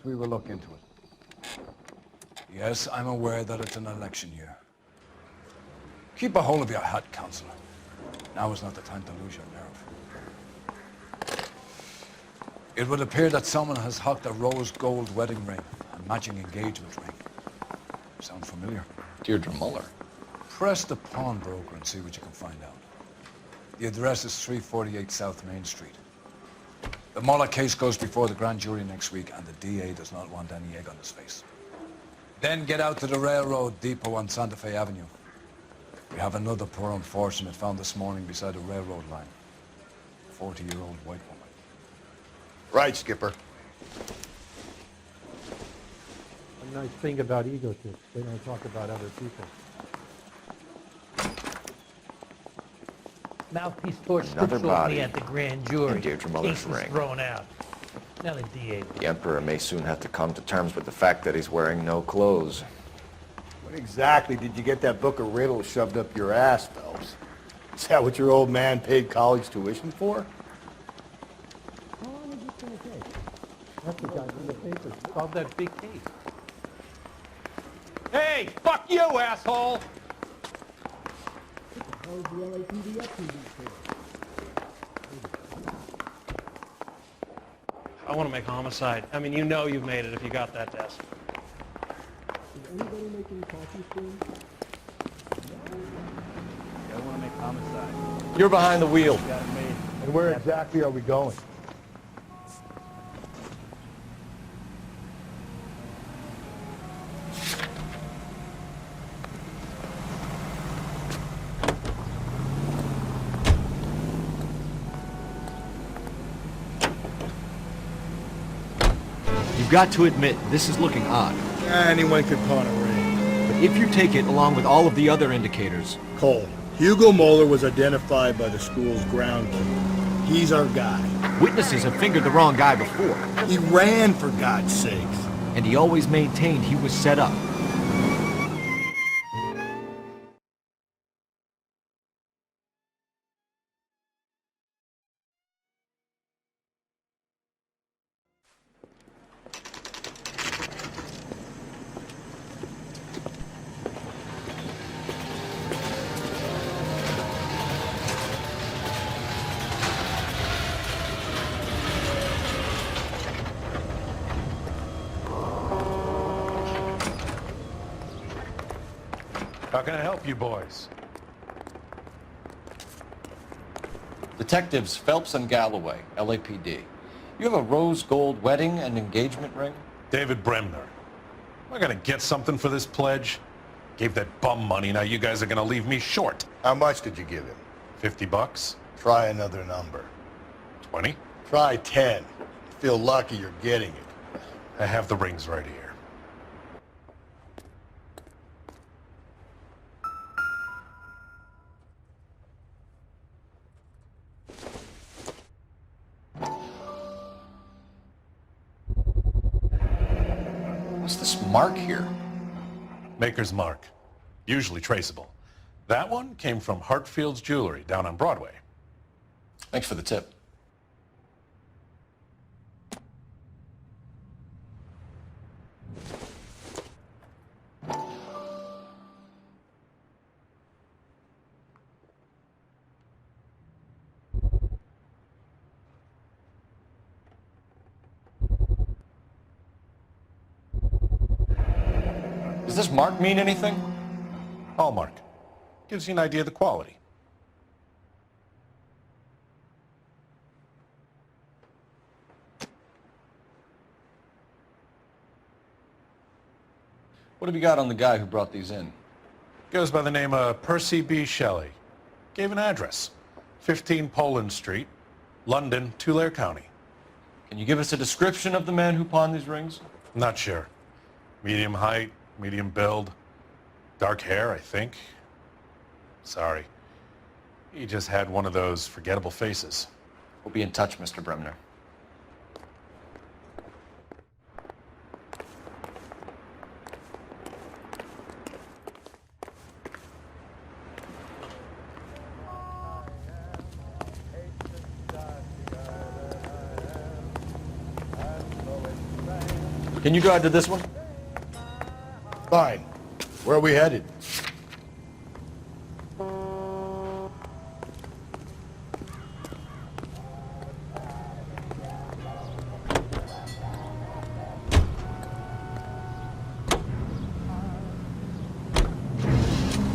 We will look into it. Yes, I'm aware that it's an election year. Keep a hold of your hat, Counselor. Now is not the time to lose your nerve. It would appear that someone has hocked a rose gold wedding ring and matching engagement ring. Sound familiar? Deirdre Muller. Press the pawnbroker and see what you can find out. The address is 348 South Main Street. The Muller case goes before the grand jury next week, and the DA does not want any egg on his face. Then get out to the railroad depot on Santa Fe Avenue. We have another poor unfortunate found this morning beside a railroad line. A 40-year-old white woman. Right, Skipper. A nice thing about egotists, they don't talk about other people. Mouthpiece torch Another strips off body me at the grand jury. in Deirdre Muller's Case was ring. thrown out. Now the DA. The Emperor may soon have to come to terms with the fact that he's wearing no clothes. When exactly did you get that book of riddles shoved up your ass, Phelps? Is that what your old man paid college tuition for? How long is this going to take? That's the guy from the paper. Solve that big case. Hey, fuck you, asshole! How's the LAPD up to these days? I want to make homicide. I mean, you know you've made it if you got that desk. Is anybody making coffee soon? I want to make homicide. You're behind the wheel. Got it made. And where exactly are we going? You've got to admit, this is looking odd. Anyone could pawn a ring. But if you take it along with all of the other indicators... Cole, Hugo Moeller was identified by the school's groundkeeper. He's our guy. Witnesses have fingered the wrong guy before. He ran, for God's sakes. And he always maintained he was set up. How can I help you boys? Detectives Phelps and Galloway, LAPD. You have a rose gold wedding and engagement ring? David Bremner. Am I gonna get something for this pledge? Gave that bum money, now you guys are gonna leave me short. How much did you give him? $50? Try another number. 20? Try 10. Feel lucky you're getting it. I have the rings right here. What's this mark here? Maker's mark. Usually traceable. That one came from Hartfield's Jewelry down on Broadway. Thanks for the tip. Does this mark mean anything? Hallmark. Gives you an idea of the quality. What have you got on the guy who brought these in? Goes by the name of Percy B. Shelley. Gave an address. 15 Poland Street, London, Tulare County. Can you give us a description of the man who pawned these rings? Not sure. Medium height, medium build, dark hair, I think. Sorry. He just had one of those forgettable faces. We'll be in touch, Mr. Bremner. Can you drive to this one? Fine. Where are we headed?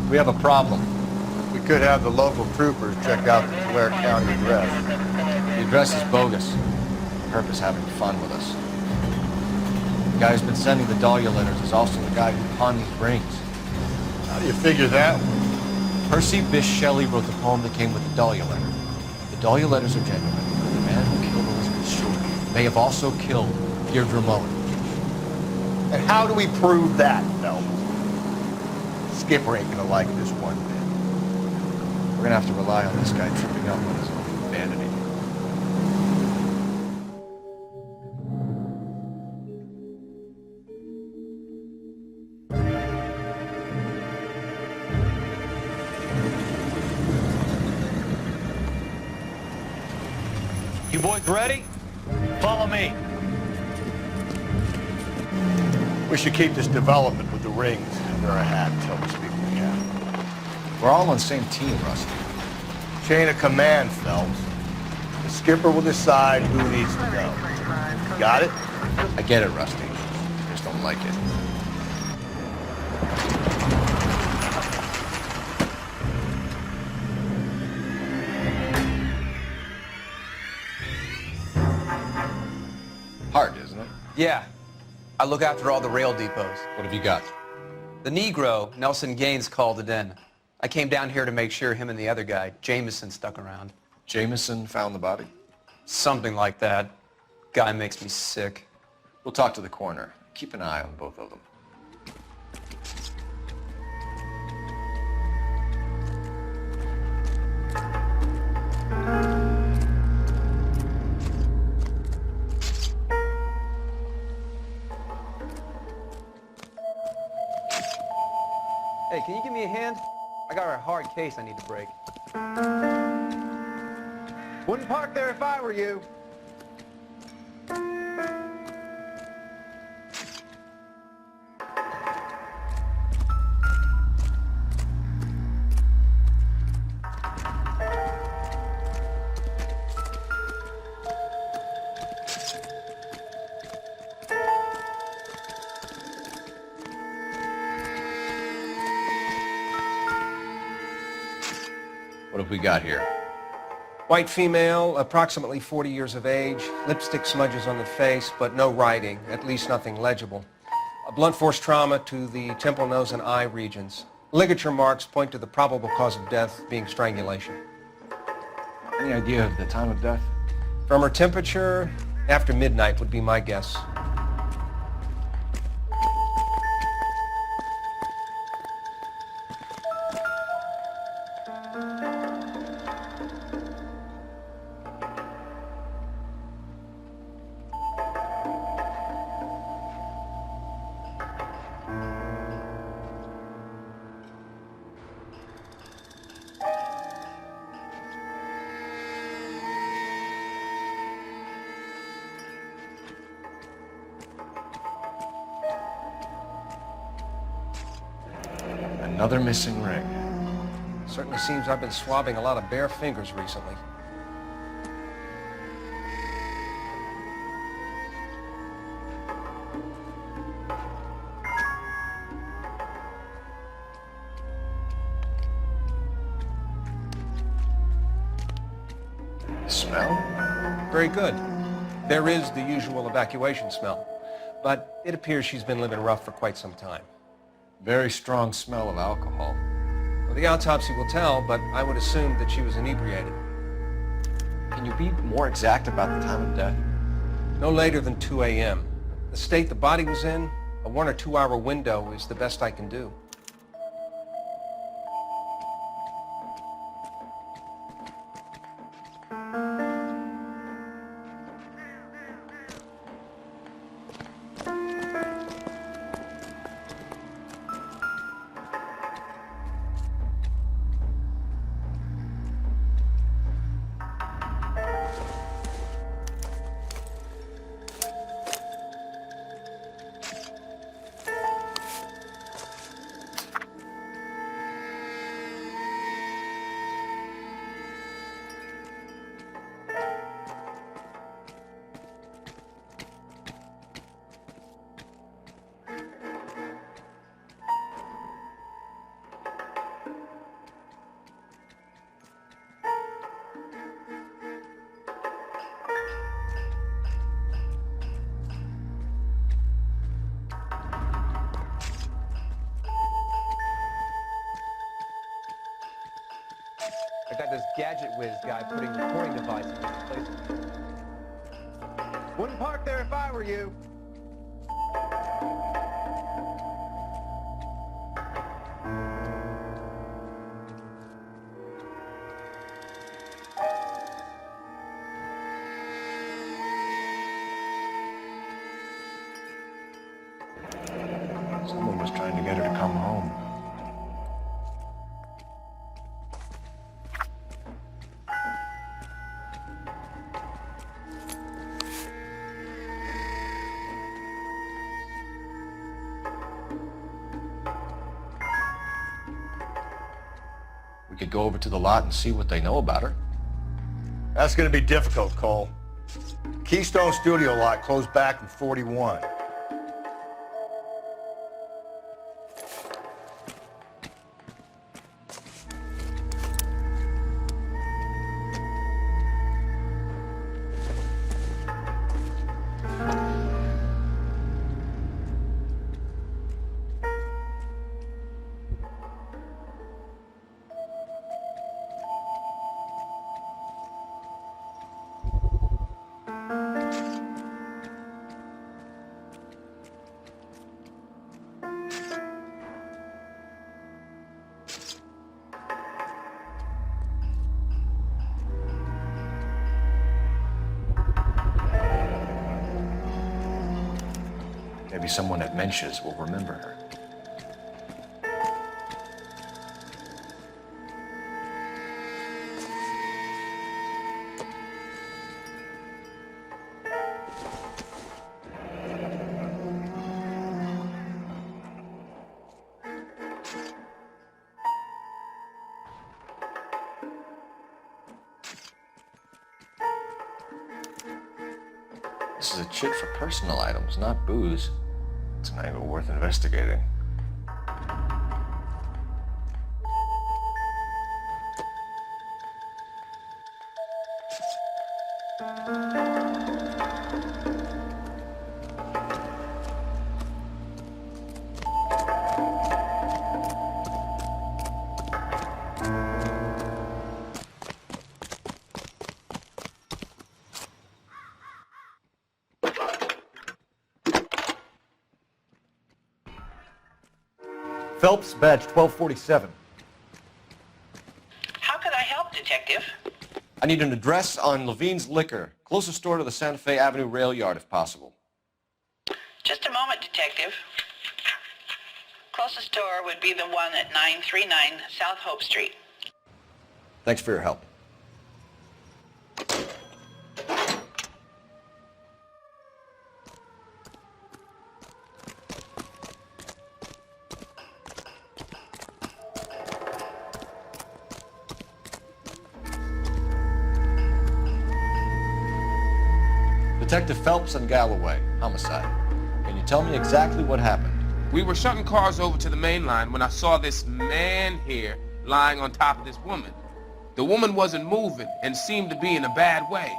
We have a problem. We could have the local troopers check out the Tulare County address. The address is bogus. Herb is having fun with us. The guy who's been sending the Dahlia letters is also the guy who pawned these rings. How do you figure that one? Percy Bysshe Shelley wrote the poem that came with the Dahlia letter. The Dahlia letters are genuine. The man who killed Elizabeth Short may have also killed Deirdre Mullen. And how do we prove that, Phelps? Skipper ain't gonna like this one bit. We're gonna have to rely on this guy tripping up on his own vanity. You boys ready? Follow me. We should keep this development with the rings under our hat until we speak with the captain. We're all on the same team, Rusty. Chain of command, Phelps. The skipper will decide who needs to go. Got it? I get it, Rusty. I just don't like it. Hard, isn't it? Yeah. I look after all the rail depots. What have you got? The Negro, Nelson Gaines, called it in. I came down here to make sure him and the other guy, Jameson, stuck around. Jameson found the body? Something like that. Guy makes me sick. We'll talk to the coroner. Keep an eye on both of them. Hey, can you give me a hand? I got a hard case I need to break. Wouldn't park there if I were you. What have we got here? White female, approximately 40 years of age, lipstick smudges on the face, but no writing, at least nothing legible. A blunt force trauma to the temple, nose, and eye regions. Ligature marks point to the probable cause of death being strangulation. Any idea of the time of death? From her temperature, after midnight would be my guess. Another missing ring. Certainly seems I've been swabbing a lot of bare fingers recently. Smell? Very good. There is the usual evacuation smell, but it appears she's been living rough for quite some time. Very strong smell of alcohol. Well, the autopsy will tell, but I would assume that she was inebriated. Can you be more exact about the time of death? No later than 2 a.m. The state the body was in, a 1 or 2 hour window is the best I can do. I got this gadget whiz guy putting recording devices in place. Wouldn't park there if I were you. Someone was trying to get her to come home. We could go over to the lot and see what they know about her. That's gonna be difficult, Cole. Keystone Studio lot closed back in 41. Maybe someone at Mensch's will remember her. This is a chit for personal items, not booze. It's an angle worth investigating. Phelps, badge 1247. How can I help, Detective? I need an address on Levine's Liquor, closest store to the Santa Fe Avenue rail yard if possible. Just a moment, Detective. Closest store would be the one at 939 South Hope Street. Thanks for your help. Detective Phelps and Galloway, homicide. Can you tell me exactly what happened? We were shutting cars over to the main line when I saw this man here lying on top of this woman. The woman wasn't moving and seemed to be in a bad way.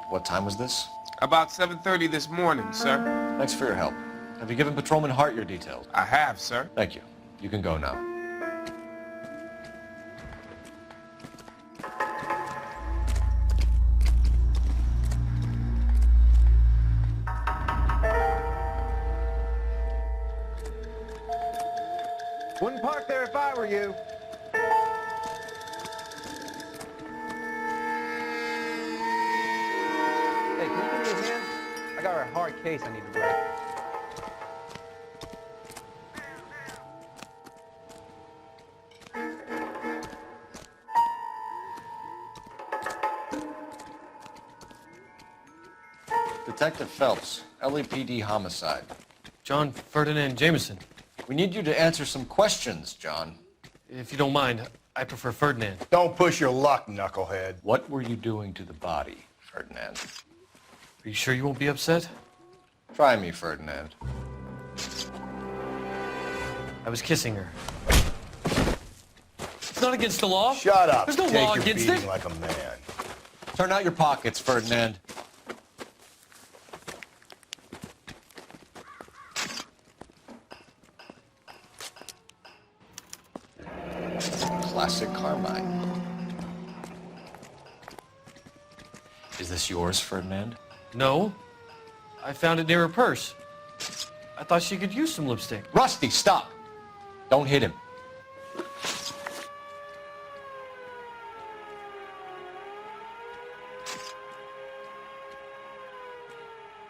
What time was this? About 7:30 this morning, sir. Thanks for your help. Have you given Patrolman Hart your details? I have, sir. Thank you. You can go now. Wouldn't park there if I were you. Hey, can you give me a hand? I got a hard case I need to break. Detective Phelps, LAPD homicide. John Ferdinand Jameson. We need you to answer some questions, John. If you don't mind, I prefer Ferdinand. Don't push your luck, knucklehead. What were you doing to the body, Ferdinand? Are you sure you won't be upset? Try me, Ferdinand. I was kissing her. It's not against the law. Shut up. There's no Take law your against beating it. like a man. Turn out your pockets, Ferdinand. Classic Carmine. Is this yours, Ferdinand? No. I found it near her purse. I thought she could use some lipstick. Rusty, stop! Don't hit him.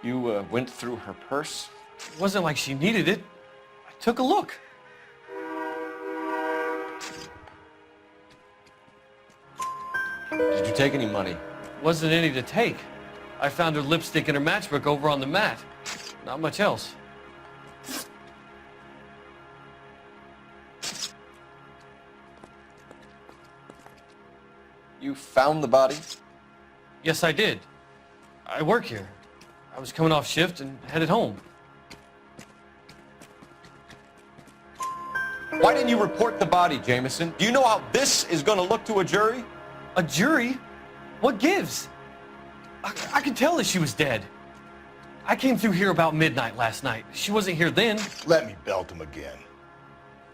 You went through her purse? It wasn't like she needed it. I took a look. Did you take any money? Wasn't any to take. I found her lipstick in her matchbook over on the mat. Not much else. You found the body? Yes, I did. I work here. I was coming off shift and headed home. Why didn't you report the body, Jameson? Do you know how this is going to look to a jury? A jury? What gives? I could tell that she was dead. I came through here about midnight last night. She wasn't here then. Let me belt him again.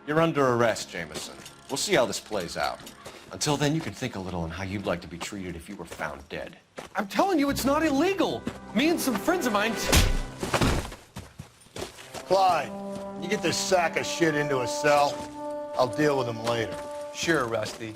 You're under arrest, Jameson. We'll see how this plays out. Until then, you can think a little on how you'd like to be treated if you were found dead. I'm telling you, it's not illegal. Me and some friends of mine... Clyde, you get this sack of shit into a cell. I'll deal with him later. Sure, Rusty.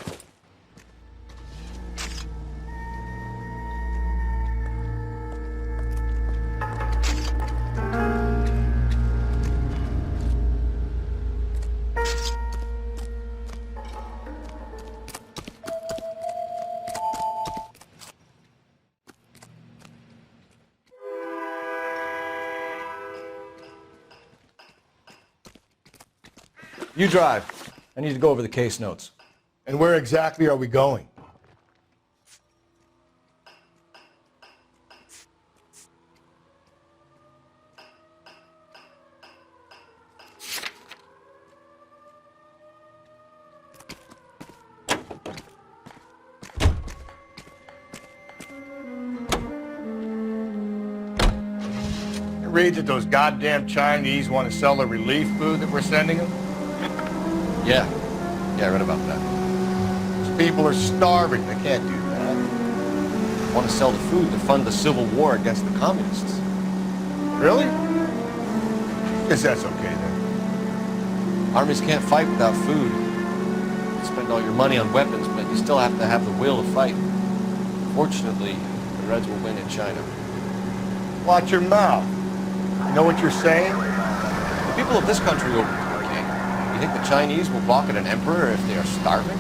You drive. I need to go over the case notes. And where exactly are we going? You read that those goddamn Chinese want to sell the relief food that we're sending them? Yeah, I read about that. Those people are starving. They can't do that. Want to sell the food to fund the civil war against the communists. Really? Guess that's okay then. Armies can't fight without food. You spend all your money on weapons, but you still have to have the will to fight. Fortunately, the Reds will win in China. Watch your mouth. You know what you're saying? The people of this country will... You think the Chinese will balk at an emperor if they are starving?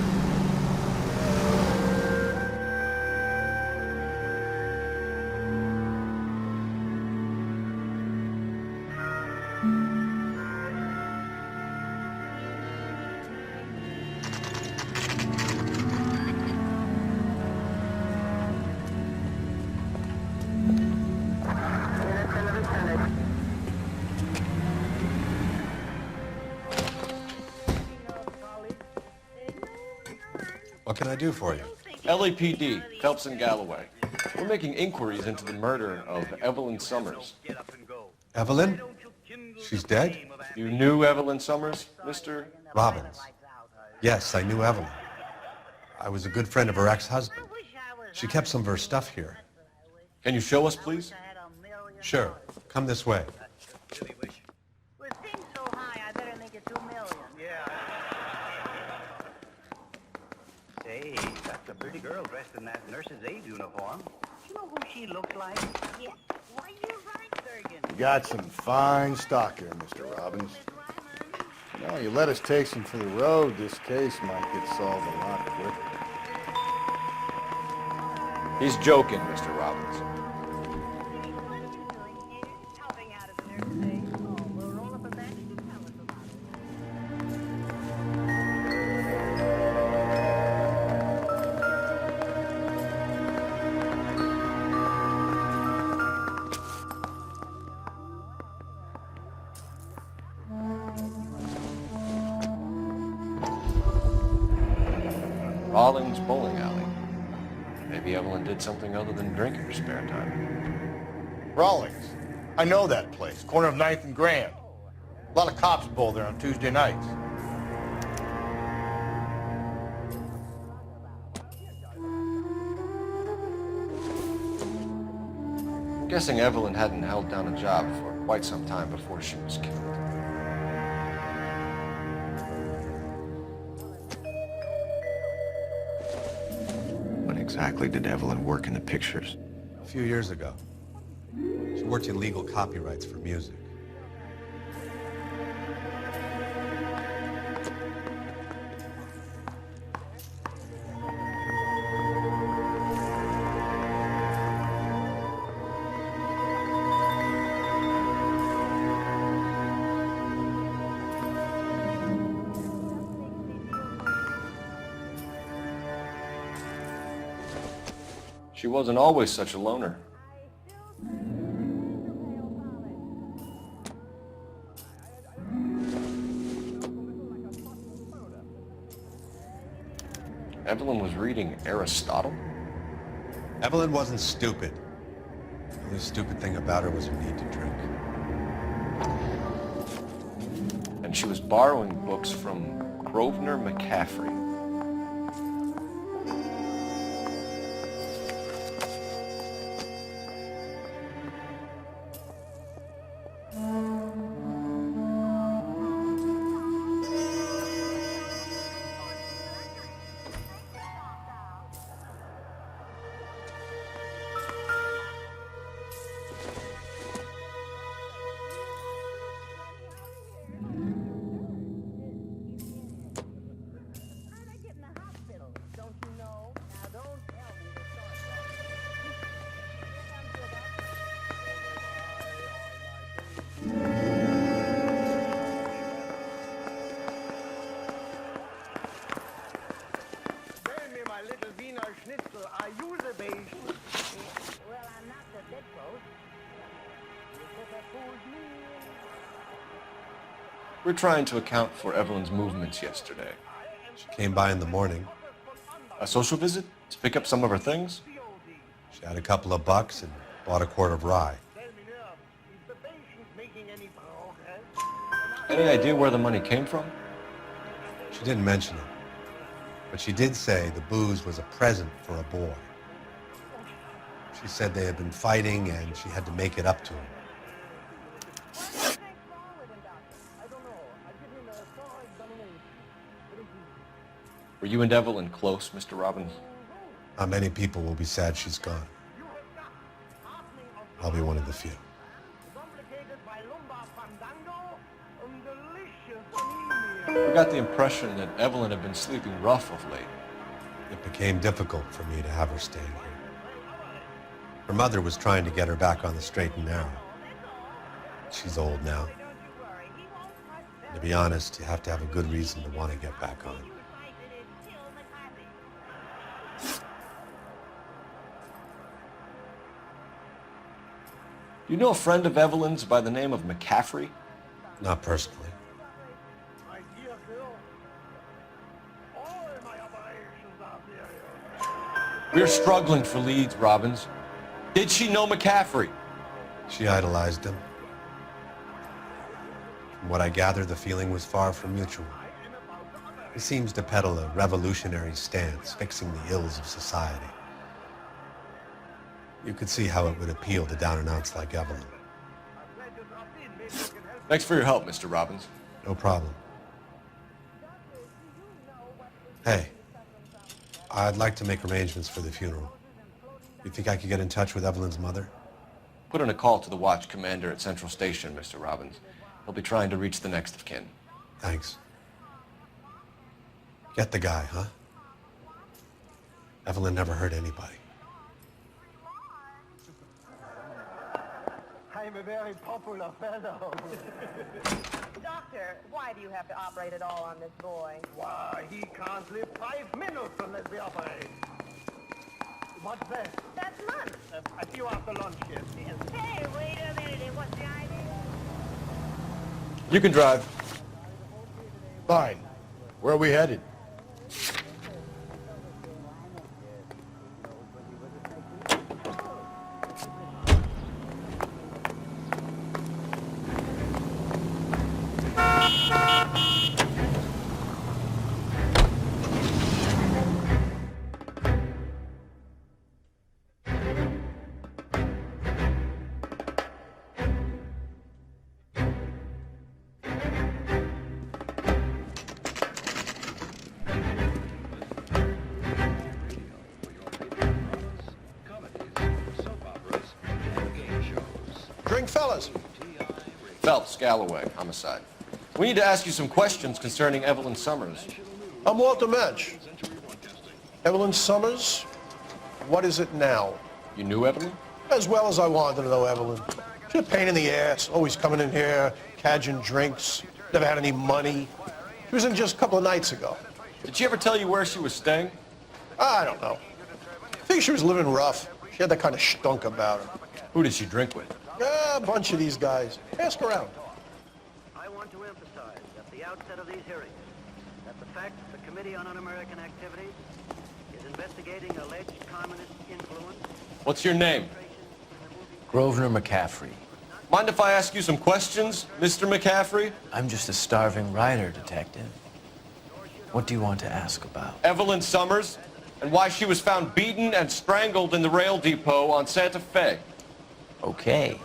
What can I do for you? LAPD, Phelps and Galloway. We're making inquiries into the murder of Evelyn Summers. Evelyn? She's dead? You knew Evelyn Summers, Mr. Robbins. Yes, I knew Evelyn. I was a good friend of her ex-husband. She kept some of her stuff here. Can you show us, please? Sure. Come this way. Well, it seems so high, I better make it 2 million. Yeah. Say, that's a pretty girl dressed in that nurse's aide uniform. You know who she looks like? Yes. Why, you're right, Surgeon. You got some fine stock here, Mr. Robbins. You know, you let us take some for the road, this case might get solved a lot quicker. He's joking, Mr. Robbins. Helping out at the nurse's aide. Oh, we'll roll up a bench to tell us about it. Rawlings Bowling Alley. Maybe Evelyn did something other than drink in her spare time. Rawlings. I know that place, corner of 9th and Grand. A lot of cops bowl there on Tuesday nights. I'm guessing Evelyn hadn't held down a job for quite some time before she was killed. When exactly did Evelyn work in the pictures? A few years ago. She worked in legal copyrights for music. She wasn't always such a loner. Evelyn was reading Aristotle? Evelyn wasn't stupid. The only stupid thing about her was her need to drink. And she was borrowing books from Grosvenor McCaffrey. We're trying to account for Evelyn's movements yesterday. She came by in the morning. A social visit to pick up some of her things? She had a couple of bucks and bought a quart of rye. Any idea where the money came from? She didn't mention it. But she did say the booze was a present for a boy. She said they had been fighting and she had to make it up to him. Were you and Evelyn close, Mr. Robbins? Not many people will be sad she's gone. I'll be one of the few. We got the impression that Evelyn had been sleeping rough of late. It became difficult for me to have her staying here. Her mother was trying to get her back on the straight and narrow. She's old now. And to be honest, you have to have a good reason to want to get back on. Do you know a friend of Evelyn's by the name of McCaffrey? Not personally. We're struggling for leads, Robbins. Did she know McCaffrey? She idolized him. From what I gather, the feeling was far from mutual. He seems to peddle a revolutionary stance, fixing the ills of society. You could see how it would appeal to down-and-outs like Evelyn. Thanks for your help, Mr. Robbins. No problem. Hey, I'd like to make arrangements for the funeral. You think I could get in touch with Evelyn's mother? Put in a call to the watch commander at Central Station, Mr. Robbins. He'll be trying to reach the next of kin. Thanks. Get the guy, huh? Evelyn never hurt anybody. I'm a very popular fellow. Doctor, why do you have to operate at all on this boy? Why, he can't live 5 minutes unless we operate. What's that? That's lunch. I see you after lunch, yes. Hey, wait a minute. What's the idea? You can drive. Fine. Where are we headed? Drink, fellas. Phelps, Galloway, homicide. We need to ask you some questions concerning Evelyn Summers. I'm Walter Mensch. Evelyn Summers? What is it now? You knew Evelyn? As well as I wanted to know Evelyn. She's a pain in the ass, always coming in here, cadging drinks, never had any money. She was in just a couple of nights ago. Did she ever tell you where she was staying? I don't know. I think she was living rough. She had that kind of stunk about her. Who did she drink with? A bunch of these guys. Ask around. I want to emphasize at the outset of these hearings that the fact that the Committee on Un-American Activities is investigating alleged communist influence. What's your name? Grosvenor McCaffrey. Mind if I ask you some questions, Mr. McCaffrey? I'm just a starving writer, detective. What do you want to ask about? Evelyn Summers, and why she was found beaten and strangled in the rail depot on Santa Fe. Okay.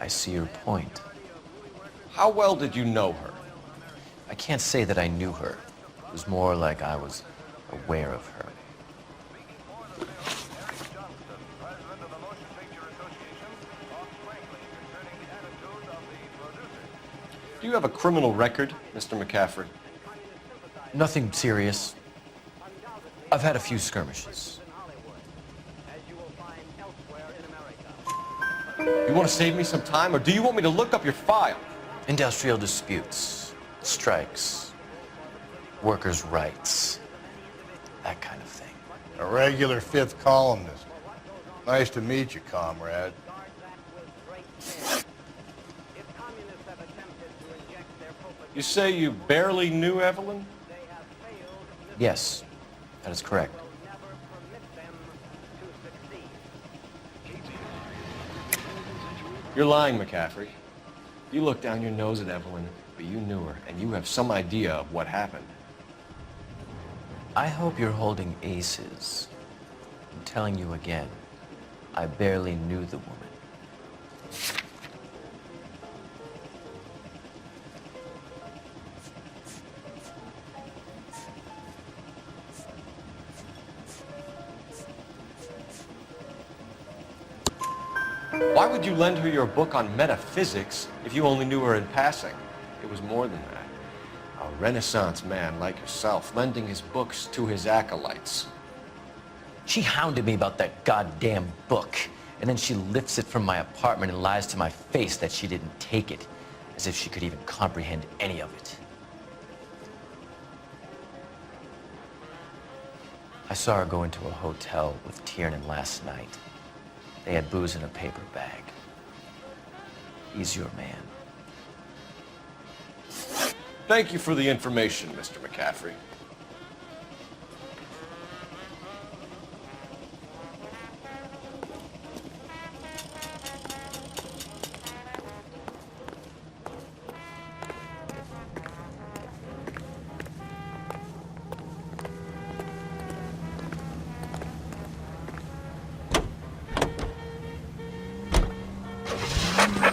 I see your point. How well did you know her? I can't say that I knew her. It was more like I was aware of her. Do you have a criminal record, Mr. McCaffrey? Nothing serious. I've had a few skirmishes. You want to save me some time, or do you want me to look up your file? Industrial disputes, strikes, workers' rights, that kind of thing. A regular fifth columnist. Nice to meet you, comrade. You say you barely knew Evelyn? Yes, that is correct. You're lying, McCaffrey. You look down your nose at Evelyn, but you knew her, and you have some idea of what happened. I hope you're holding aces. I'm telling you again, I barely knew the woman. Why would you lend her your book on metaphysics if you only knew her in passing? It was more than that. A Renaissance man like yourself, lending his books to his acolytes. She hounded me about that goddamn book, and then she lifts it from my apartment and lies to my face that she didn't take it, as if she could even comprehend any of it. I saw her go into a hotel with Tiernan last night. They had booze in a paper bag. He's your man. Thank you for the information, Mr. McCaffrey.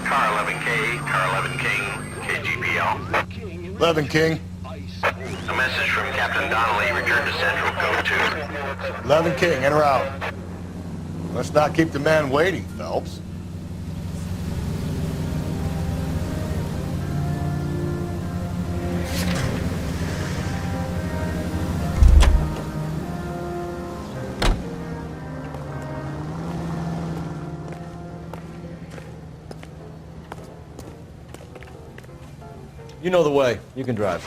Car 11 King, KGPL. 11 King. A message from Captain Donnelly. Return to Central. Code 2. 11 King, in or out? Let's not keep the man waiting, Phelps. You know the way. You can drive.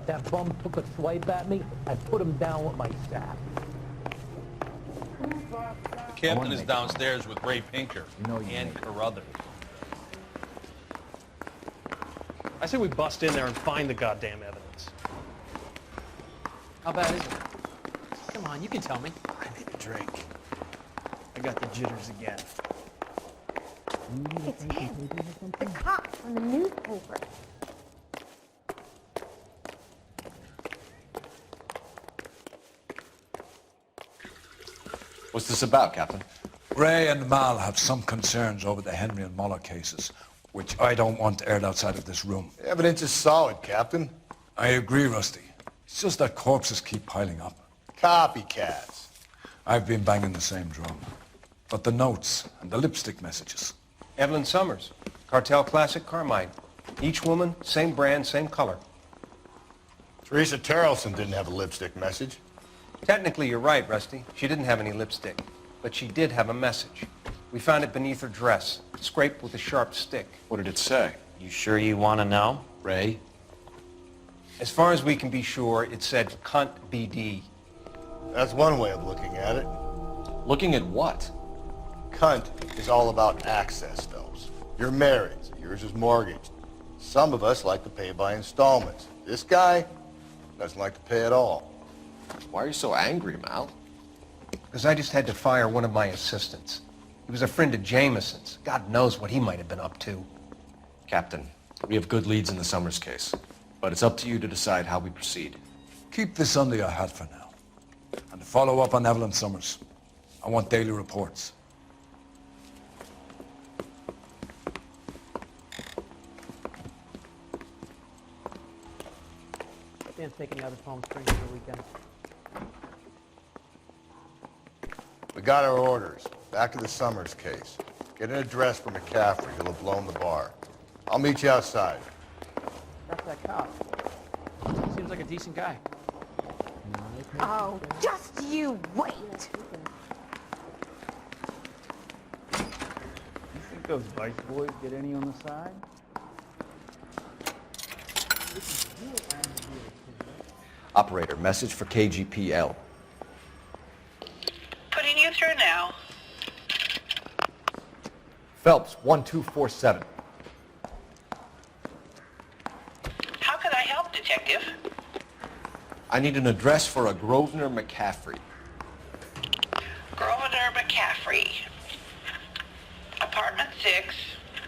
That bum took a swipe at me. I put him down with my staff. Captain is downstairs with Ray Pinker and Carruthers. I say we bust in there and find the goddamn evidence. How bad is it? Come on, you can tell me. I need a drink. I got the jitters again. It's him, the cop from the newspaper. What's this about, Captain? Ray and Mal have some concerns over the Henry and Muller cases, which I don't want aired outside of this room. The evidence is solid, Captain. I agree, Rusty. It's just that corpses keep piling up. Copycats. I've been banging the same drum. But the notes and the lipstick messages. Evelyn Summers, Cartel Classic Carmine. Each woman, same brand, same color. Teresa Terrelson didn't have a lipstick message. Technically, you're right, Rusty. She didn't have any lipstick, but she did have a message. We found it beneath her dress, scraped with a sharp stick. What did it say? You sure you want to know? Ray? As far as we can be sure, it said cunt BD. That's one way of looking at it. Looking at what? Cunt is all about access, Phelps. You're married, so yours is mortgaged. Some of us like to pay by installments. This guy doesn't like to pay at all. Why are you so angry, Mal? Because I just had to fire one of my assistants. He was a friend of Jameson's. God knows what he might have been up to. Captain, we have good leads in the Summers case, but it's up to you to decide how we proceed. Keep this under your hat for now. And to follow up on Evelyn Summers, I want daily reports. Dan's taking out of Palm Springs for the weekend. We got our orders. Back to the Summers case. Get an address for McCaffrey. He'll have blown the bar. I'll meet you outside. That's that cop. Seems like a decent guy. Oh, just you wait. You think those Vice boys get any on the side? Operator, message for KGPL. Putting you through now. Phelps, 1247. How can I help, Detective? I need an address for a Grosvenor McCaffrey. Grosvenor McCaffrey. Apartment 6,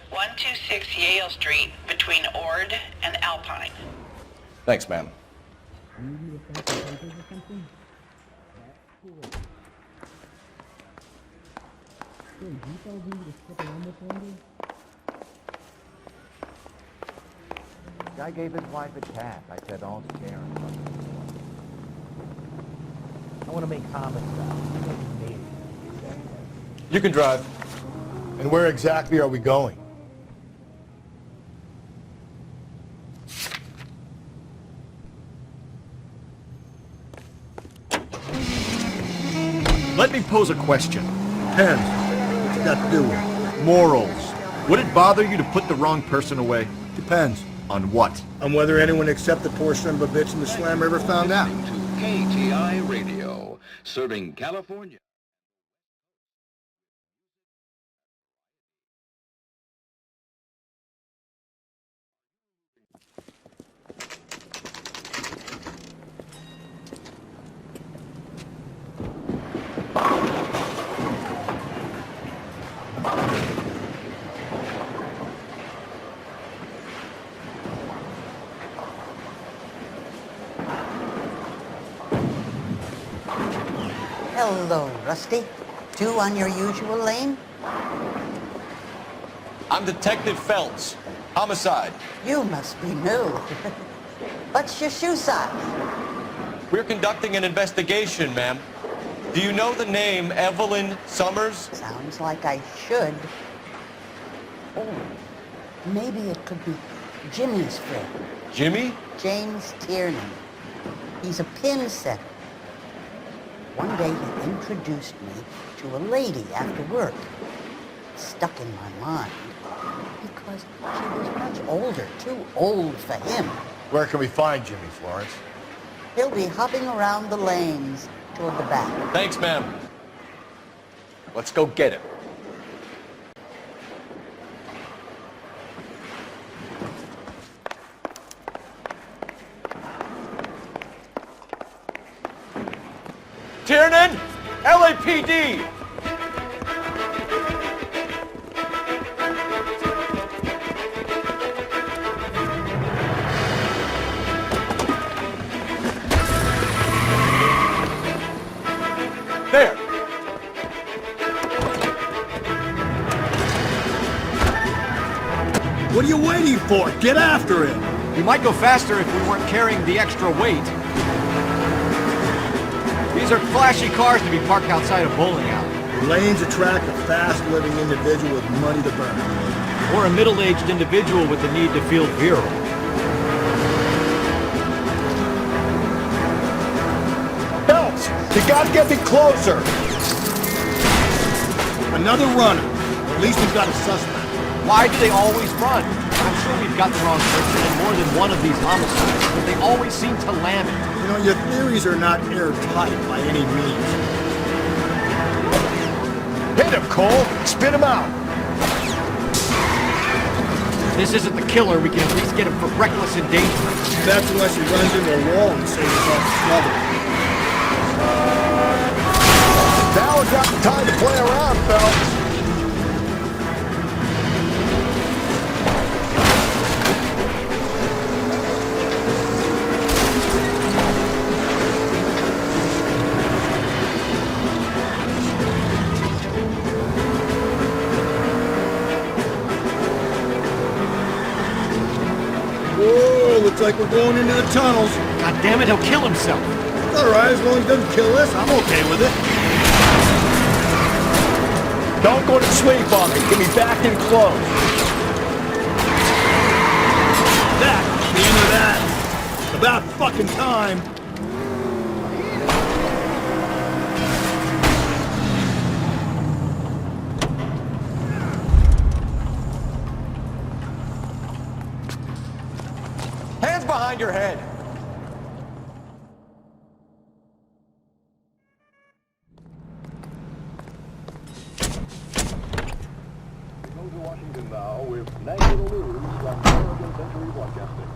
126 Yale Street, between Ord and Alpine. Thanks, ma'am. Guy gave his wife a cat. I said, all the care. I want to make homicide. You can drive. And where exactly are we going? Let me pose a question. Depends. What's it got to do with? Morals. Would it bother you to put the wrong person away? Depends. On what? On whether anyone except the poor son of a bitch in the slammer ever found out. To KTI Radio, serving California. Hello, Rusty. Two on your usual lane? I'm Detective Phelps. Homicide. You must be new. What's your shoe size? We're conducting an investigation, ma'am. Do you know the name Evelyn Summers? Sounds like I should. Oh, maybe it could be Jimmy's friend. Jimmy? James Tiernan. He's a pin setter. One day he introduced me to a lady after work. It stuck in my mind because she was much older, too old for him. Where can we find Jimmy, Florence? He'll be hopping around the lanes toward the back. Thanks, ma'am. Let's go get him. Tiernan, LAPD! There! What are you waiting for? Get after him! We might go faster if we weren't carrying the extra weight. These are flashy cars to be parked outside a bowling alley. Lanes attract a fast-living individual with money to burn. Or a middle-aged individual with the need to feel virile. Phelps! You gotta get me closer! Another runner. At least we've got a suspect. Why do they always run? I'm sure we've got the wrong person in more than one of these homicides, but they always seem to lam it. You know, your theories are not airtight by any means. Hit him, Cole! Spit him out! If this isn't the killer, we can at least get him for reckless endangerment. That's unless he runs into a wall and saves himself trouble. Now we've got the time to play around, Phelps. Whoa, looks like we're going into the tunnels. God damn it, he'll kill himself. It's all right, as long as he doesn't kill us, I'm okay with it. Don't go to sleep on me. Get me back in close. That's the end of that. About fucking time. Hands behind your head. Washington now with national news from American Century Broadcasting.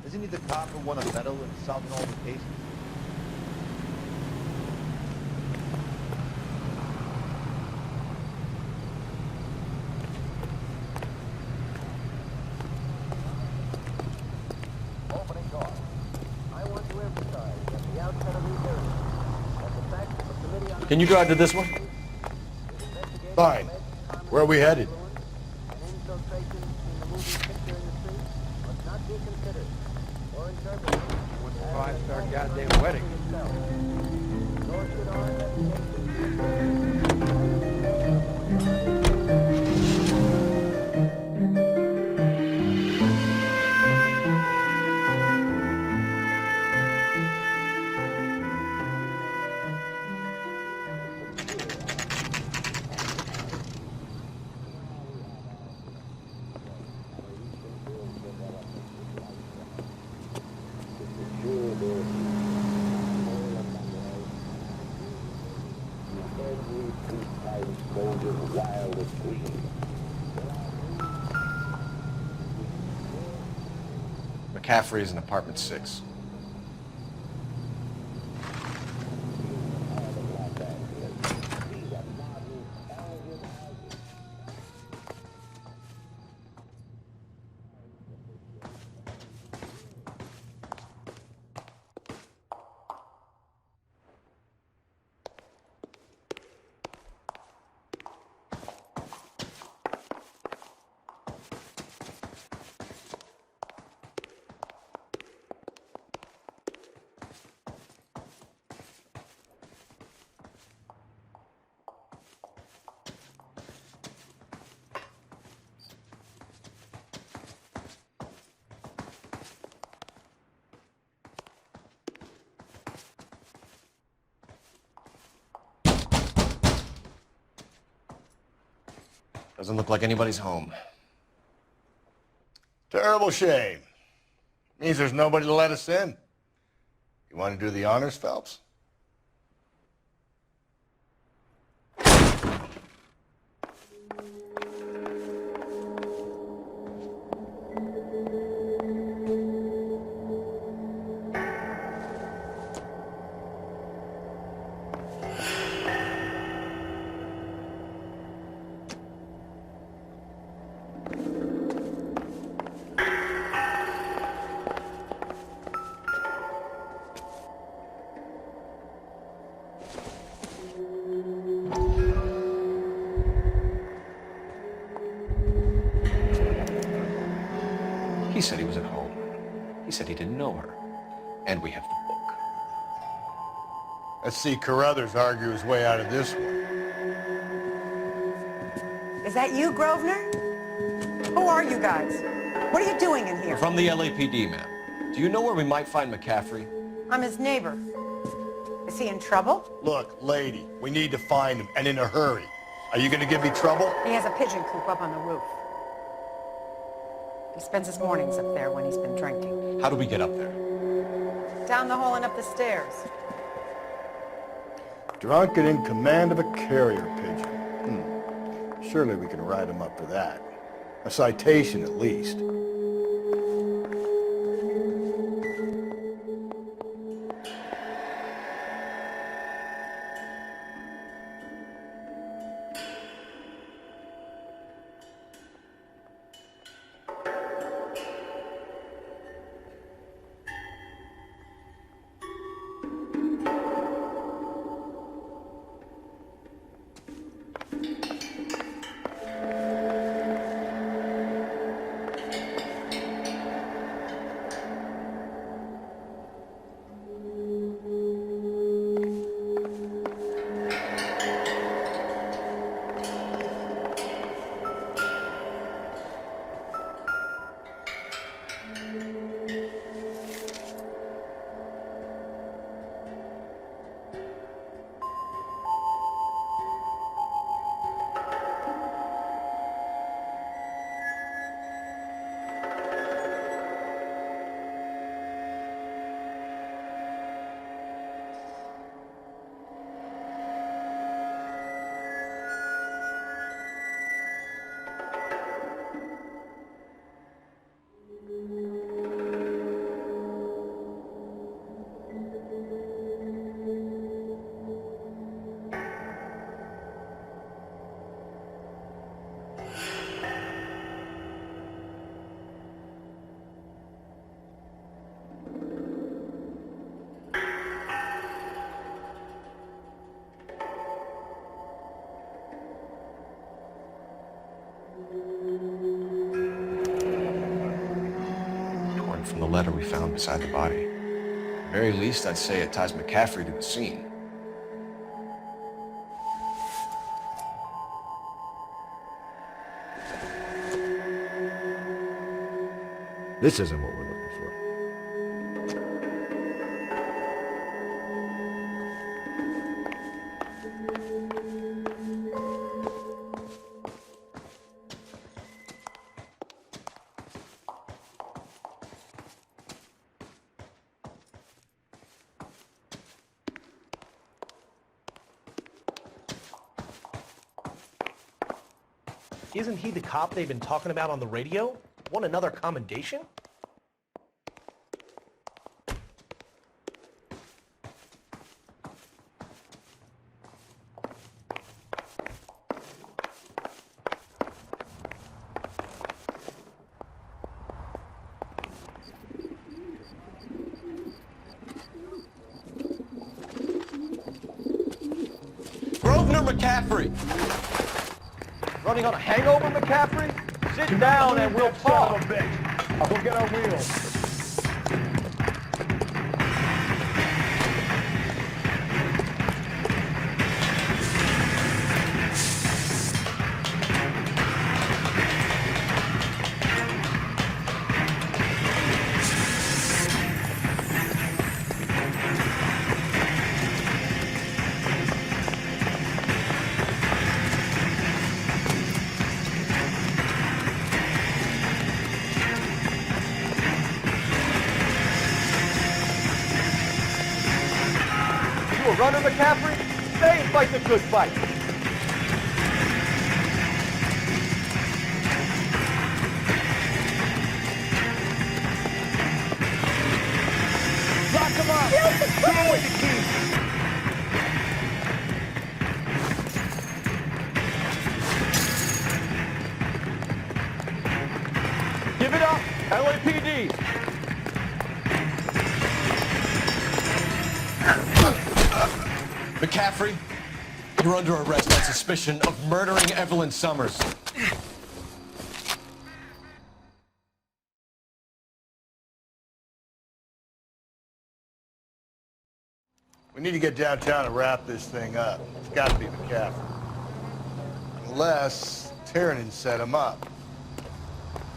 Isn't he the cop who won a medal in solving all the cases? Opening call. I want to emphasize at the outset of these hearings that the fact that the committee on Can you drive to this one? Fine. Where are we headed? an infiltration in the movie picture industry must not be considered or interpreted. What's a five-star goddamn wedding? Nor should our investigation. McCaffrey is in apartment 6. Doesn't look like anybody's home. Terrible shame. Means there's nobody to let us in. You want to do the honors, Phelps? He said he was at home. He said he didn't know her. And we have the book. Let's see Carruthers argue his way out of this one. Is that you, Grosvenor? Who are you guys? What are you doing in here? We're from the LAPD, ma'am. Do you know where we might find McCaffrey? I'm his neighbor. Is he in trouble? Look, lady, we need to find him, and in a hurry. Are you going to give me trouble? He has a pigeon coop up on the roof. He spends his mornings up there when he's been drinking. How do we get up there? Down the hall and up the stairs. Drunk and in command of a carrier pigeon. Surely we can write him up for that. A citation, at least. From the letter we found beside the body. At the very least, I'd say it ties McCaffrey to the scene. This isn't what we're looking for. Isn't he the cop they've been talking about on the radio? Want another commendation? Grosvenor McCaffrey! Running on a hangover, McCaffrey? Sit down and we'll talk. We'll get our wheels. You a runner, McCaffrey? Stay and fight the good fight. Lock him up! Give away the keys! Give it up, LAPD! McCaffrey, you're under arrest on suspicion of murdering Evelyn Summers. We need to get downtown and wrap this thing up. It's got to be McCaffrey. Unless Tiernan set him up.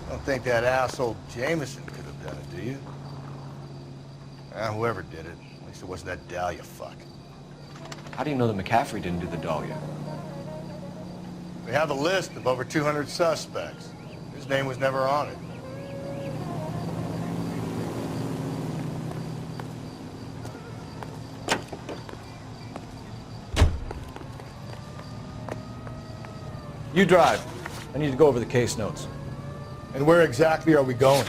I don't think that asshole Jameson could have done it, do you? Whoever did it. At least it wasn't that Dahlia fuck. How do you know that McCaffrey didn't do the Dahlia? We have a list of over 200 suspects. His name was never on it. You drive. I need to go over the case notes. And where exactly are we going?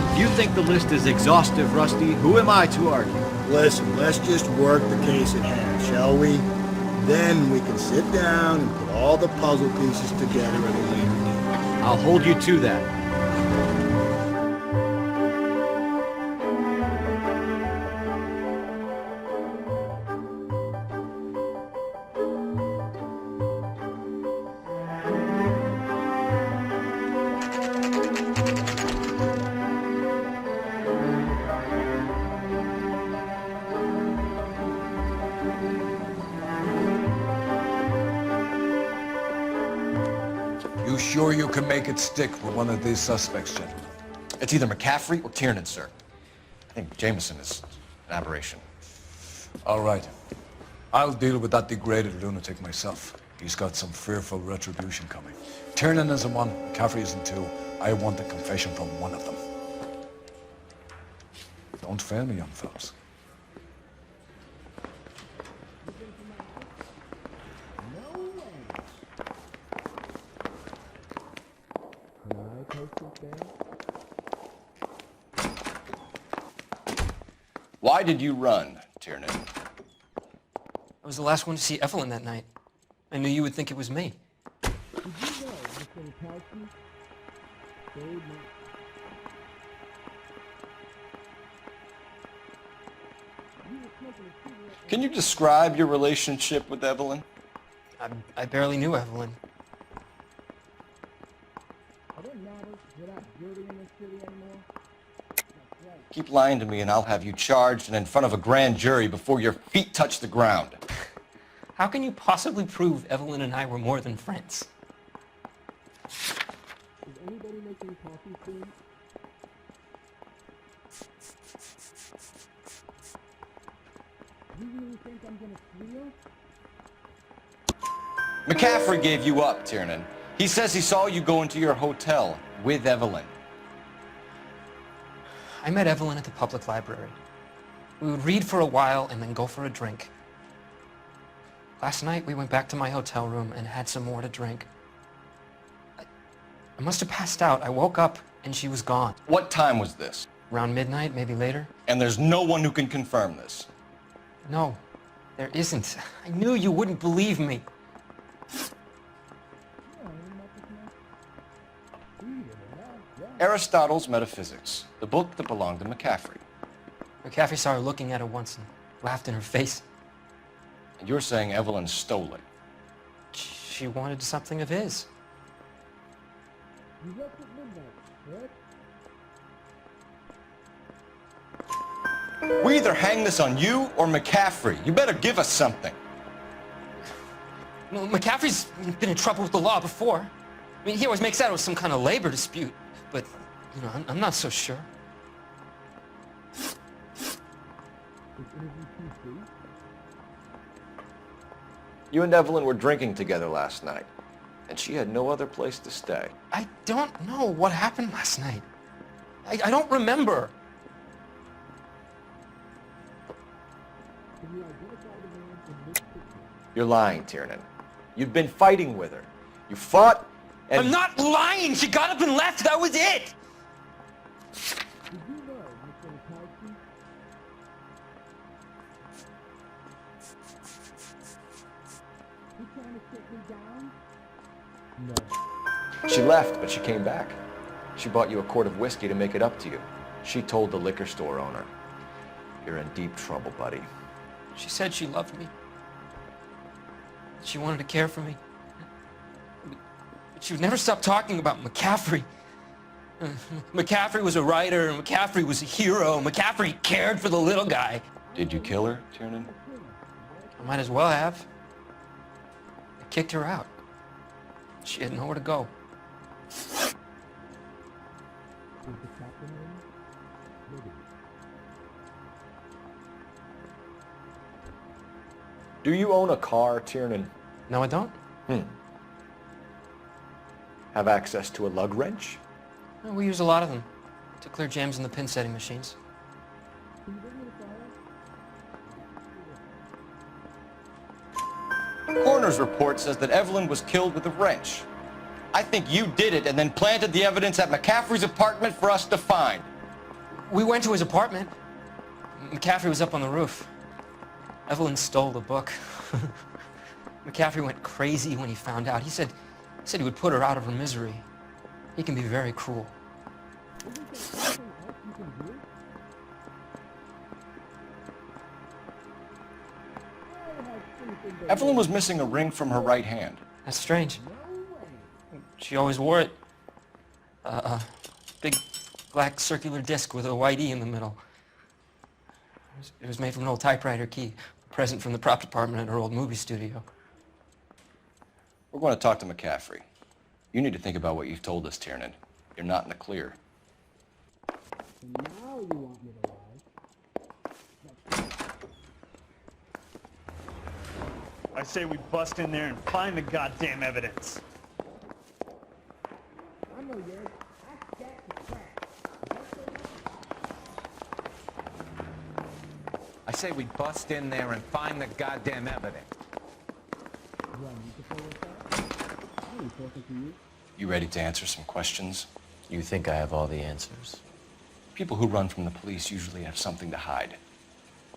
If you think the list is exhaustive, Rusty, who am I to argue? Listen, let's just work the case at hand, shall we? Then we can sit down and put all the puzzle pieces together at a later date. I'll hold you to that. You sure you can make it stick with one of these suspects, gentlemen? It's either McCaffrey or Tiernan, sir. I think Jameson is an aberration. All right. I'll deal with that degraded lunatic myself. He's got some fearful retribution coming. Tiernan isn't one, McCaffrey isn't two. I want a confession from one of them. Don't fail me, young fellas. Why did you run, Tiernan? I was the last one to see Evelyn that night. I knew you would think it was me. Can you describe your relationship with Evelyn? I barely knew Evelyn. Keep lying to me and I'll have you charged and in front of a grand jury before your feet touch the ground. How can you possibly prove Evelyn and I were more than friends? Is anybody making coffee soon? You really think I'm gonna squeal? McCaffrey gave you up, Tiernan. He says he saw you go into your hotel with Evelyn. I met Evelyn at the public library. We would read for a while and then go for a drink. Last night, we went back to my hotel room and had some more to drink. I must have passed out. I woke up and she was gone. What time was this? Around midnight, maybe later. And there's no one who can confirm this? No, there isn't. I knew you wouldn't believe me. Aristotle's Metaphysics, the book that belonged to McCaffrey. McCaffrey saw her looking at it once and laughed in her face. And you're saying Evelyn stole it? She wanted something of his. You left at midnight, correct? We either hang this on you or McCaffrey. You better give us something. Well, McCaffrey's been in trouble with the law before. I mean, he always makes out it was some kind of labor dispute. But, you know, I'm not so sure. You and Evelyn were drinking together last night. and she had no other place to stay. I don't know what happened last night. I don't remember. You're lying, Tiernan. You've been fighting with her. You fought, and... I'm not lying! She got up and left! That was it! She left, but she came back. She bought you a quart of whiskey to make it up to you. She told the liquor store owner. You're in deep trouble, buddy. She said she loved me. She wanted to care for me. But she would never stop talking about McCaffrey. McCaffrey was a writer, and McCaffrey was a hero. McCaffrey cared for the little guy. Did you kill her, Tiernan? I might as well have. I kicked her out. She had nowhere to go. Do you own a car, Tiernan? No, I don't. Have access to a lug wrench? Well, we use a lot of them to clear jams in the pin setting machines. Coroner's report says that Evelyn was killed with a wrench. I think you did it and then planted the evidence at McCaffrey's apartment for us to find. We went to his apartment. McCaffrey was up on the roof. Evelyn stole the book. McCaffrey went crazy when he found out. He said he would put her out of her misery. He can be very cruel. Evelyn was missing a ring from her right hand. That's strange. She always wore it. A big black circular disc with a white E in the middle. It was made from an old typewriter key, a present from the prop department at her old movie studio. We're going to talk to McCaffrey. You need to think about what you've told us, Tiernan. You're not in the clear. Now you want me to lie? I say we bust in there and find the goddamn evidence. I say we bust in there and find the goddamn evidence. You ready to answer some questions? You think I have all the answers? People who run from the police usually have something to hide.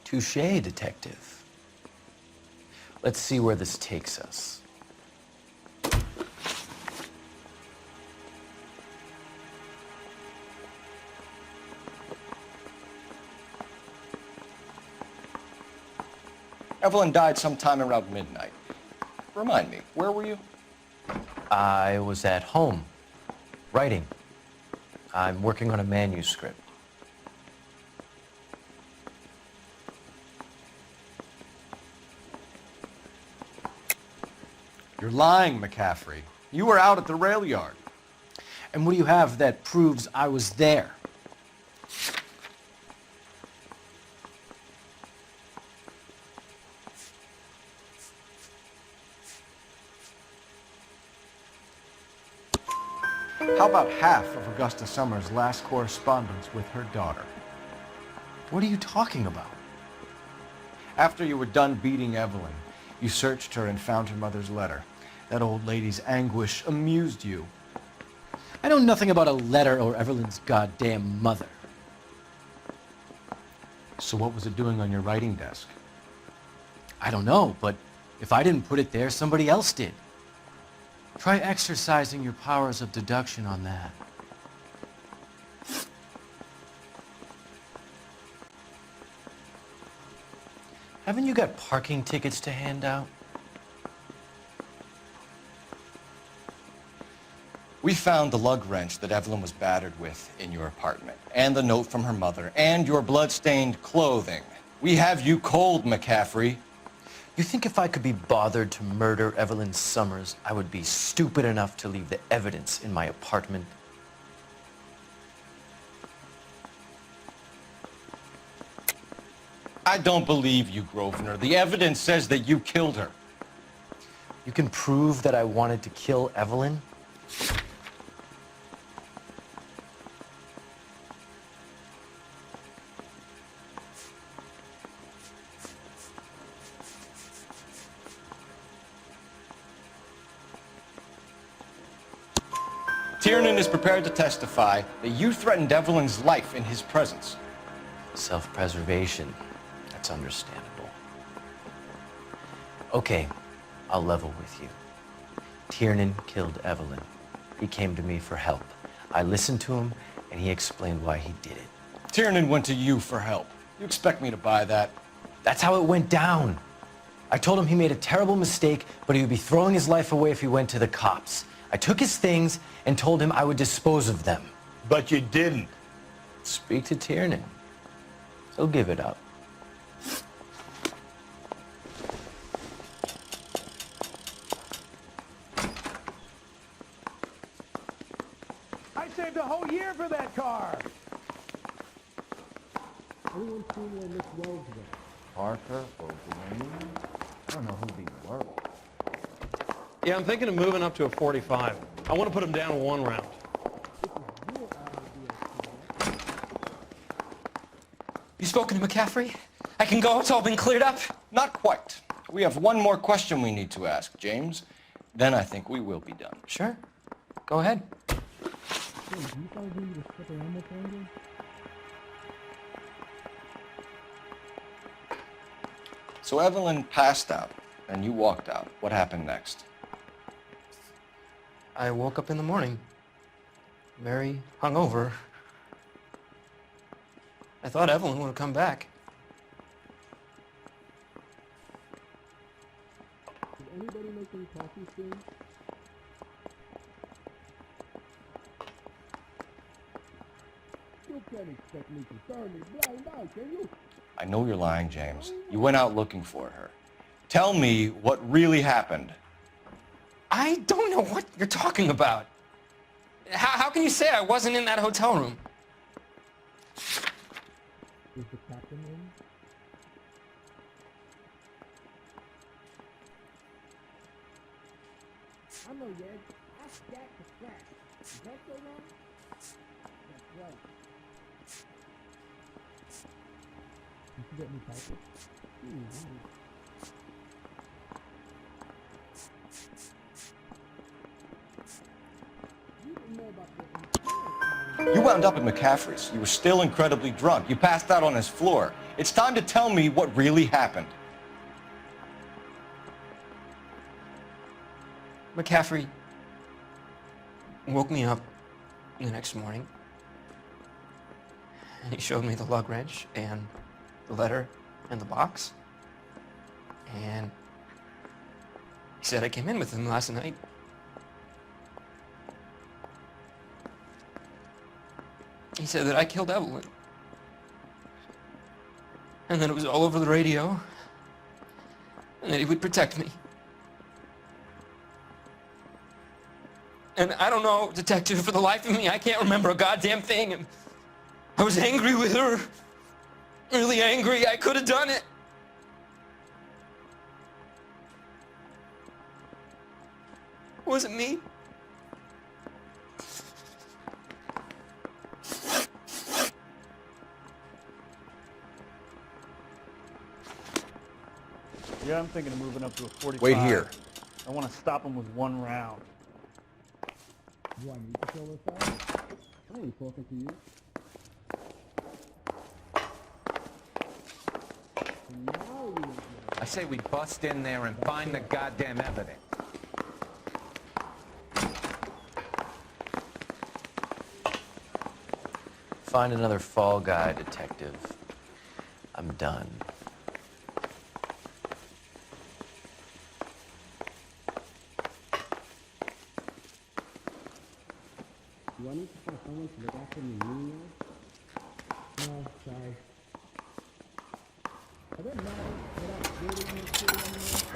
Touché, detective. Let's see where this takes us. Evelyn died sometime around midnight. Remind me, where were you? I was at home, writing. I'm working on a manuscript. You're lying, McCaffrey. You were out at the rail yard. And what do you have that proves I was there? How about half of Augusta Summers' last correspondence with her daughter? What are you talking about? After you were done beating Evelyn, you searched her and found her mother's letter. That old lady's anguish amused you. I know nothing about a letter or Evelyn's goddamn mother. So what was it doing on your writing desk? I don't know, but if I didn't put it there, somebody else did. Try exercising your powers of deduction on that. Haven't you got parking tickets to hand out? We found the lug wrench that Evelyn was battered with in your apartment, and the note from her mother, and your blood-stained clothing. We have you cold, McCaffrey. You think if I could be bothered to murder Evelyn Summers, I would be stupid enough to leave the evidence in my apartment? I don't believe you, Grosvenor. The evidence says that you killed her. You can prove that I wanted to kill Evelyn? Tiernan is prepared to testify that you threatened Evelyn's life in his presence. Self-preservation. That's understandable. Okay, I'll level with you. Tiernan killed Evelyn. He came to me for help. I listened to him, and he explained why he did it. Tiernan went to you for help. You expect me to buy that? That's how it went down. I told him he made a terrible mistake, but he would be throwing his life away if he went to the cops. I took his things and told him I would dispose of them. But you didn't. Speak to Tiernan. He'll give it up. I saved a whole year for that car. Anyone seen where Miss Wells went? Parker or Blaine? I don't know who'd be worried. Yeah, I'm thinking of moving up to a 45. I want to put him down one round. You spoken to McCaffrey? I can go? It's all been cleared up? Not quite. We have one more question we need to ask, James. Then I think we will be done. Sure. Go ahead. So Evelyn passed out, and you walked out. What happened next? I woke up in the morning, very hungover. I thought Evelyn would have come back. Is anybody making coffee soon? You can't expect me to turn this blind eye, can you? I know you're lying, James. You went out looking for her. Tell me what really happened. I don't know what you're talking about. How can you say I wasn't in that hotel room? Is the captain in? I know, Yed. Ask Jack to crack. Is that so wrong? That's right. Did you get me typing? You wound up at McCaffrey's. You were still incredibly drunk. You passed out on his floor. It's time to tell me what really happened. McCaffrey woke me up the next morning, and he showed me the lug wrench and the letter and the box, and he said I came in with him last night. He said that I killed Evelyn, and that it was all over the radio, and that he would protect me. And I don't know, Detective, for the life of me, I can't remember a goddamn thing. And I was angry with her. Really angry. I could have done it. Was it me? Yeah, I'm thinking of moving up to a 45. Wait here. I want to stop him with one round. Do I need to fill this out? I ain't talking to you. I say we bust in there and find the goddamn evidence. Find another fall guy, Detective. I'm done. Do I need to find someone to look after me now? No, sorry. I don't know without building this city anymore.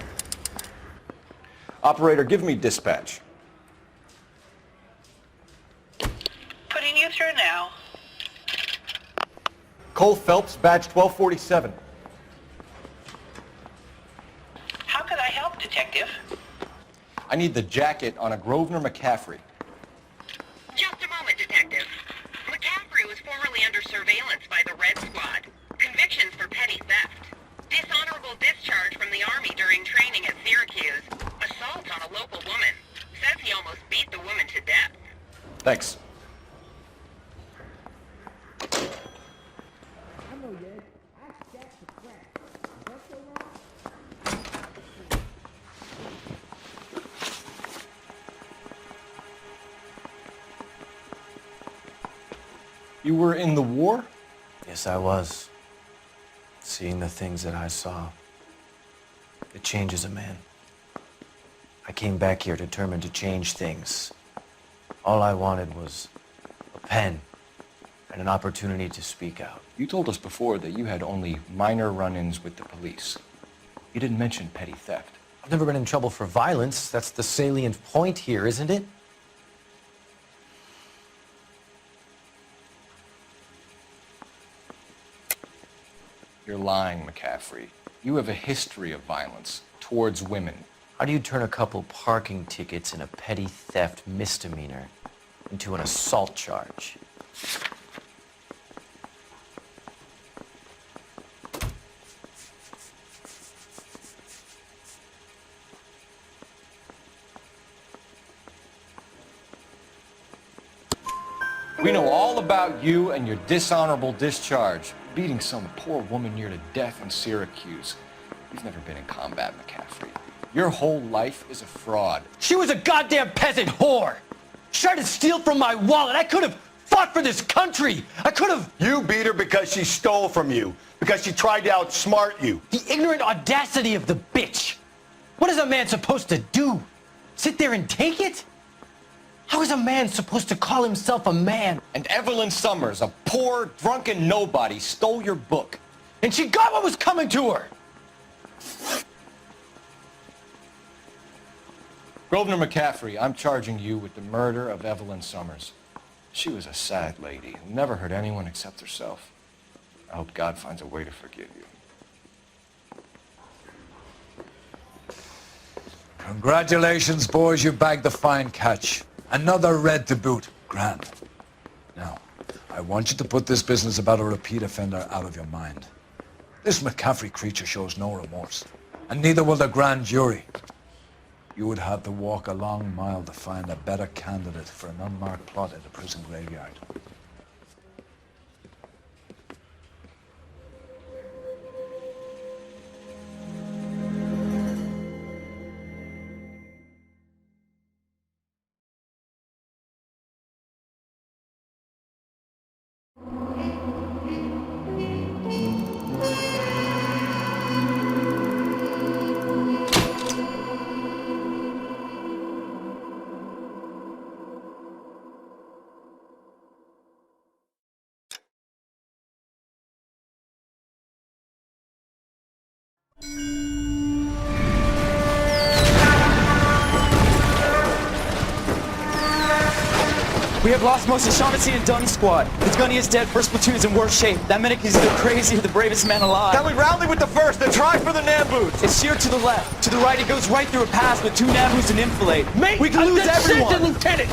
Operator, give me dispatch. Putting you through now. Cole Phelps, badge 1247. How could I help, Detective? I need the jacket on a Grosvenor McCaffrey. Just a moment, Detective. McCaffrey was formerly under surveillance by the Red Squad. Convictions for petty theft. Dishonorable discharge from the Army during training at Syracuse. Assault on a local woman. Says he almost beat the woman to death. Thanks. You were in the war? Yes, I was. Seeing the things that I saw, it changes a man. I came back here determined to change things. All I wanted was a pen and an opportunity to speak out. You told us before that you had only minor run-ins with the police. You didn't mention petty theft. I've never been in trouble for violence. That's the salient point here, isn't it? You're lying, McCaffrey. You have a history of violence towards women. How do you turn a couple parking tickets and a petty theft misdemeanor into an assault charge? We know all about you and your dishonorable discharge, beating some poor woman near to death in Syracuse. You've never been in combat, McCaffrey. Your whole life is a fraud. She was a goddamn peasant whore! She tried to steal from my wallet. I could have fought for this country. I could have... You beat her because she stole from you. Because she tried to outsmart you. The ignorant audacity of the bitch. What is a man supposed to do? Sit there and take it? How is a man supposed to call himself a man? And Evelyn Summers, a poor, drunken nobody, stole your book. And she got what was coming to her! Grosvenor McCaffrey, I'm charging you with the murder of Evelyn Summers. She was a sad lady who never hurt anyone except herself. I hope God finds a way to forgive you. Congratulations, boys, you bagged the fine catch. Another red to boot. Grand. Now, I want you to put this business about a repeat offender out of your mind. This McCaffrey creature shows no remorse, and neither will the grand jury. You would have to walk a long mile to find a better candidate for an unmarked plot at a prison graveyard. We have lost most of Shaughnessy and Dunn's squad. The gunny is dead, first platoon is in worse shape. That medic is either crazy or the bravest man alive. Then we rally with the first, then try for the Namboots. It's sheer to the left. To the right, it goes right through a pass with 2 Namboots and enfilade. Mate, we can lose everyone. Lieutenant!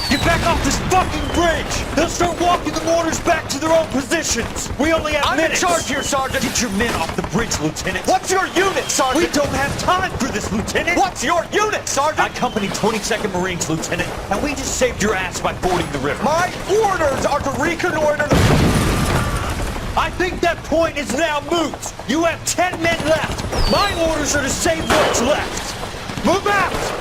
Get back off this fucking bridge! They'll start walking the mortars back to their own positions. We only have minutes. I'm in charge here, Sergeant. Get your men off the bridge, Lieutenant. What's your unit, Sergeant? We don't have time for this, Lieutenant. What's your unit, Sergeant? I company 22nd Marines, Lieutenant, and we just saved your ass by fording the river. My orders are to reconnoiter the... I think that point is now moot. You have 10 men left. My orders are to save what's left. Move out!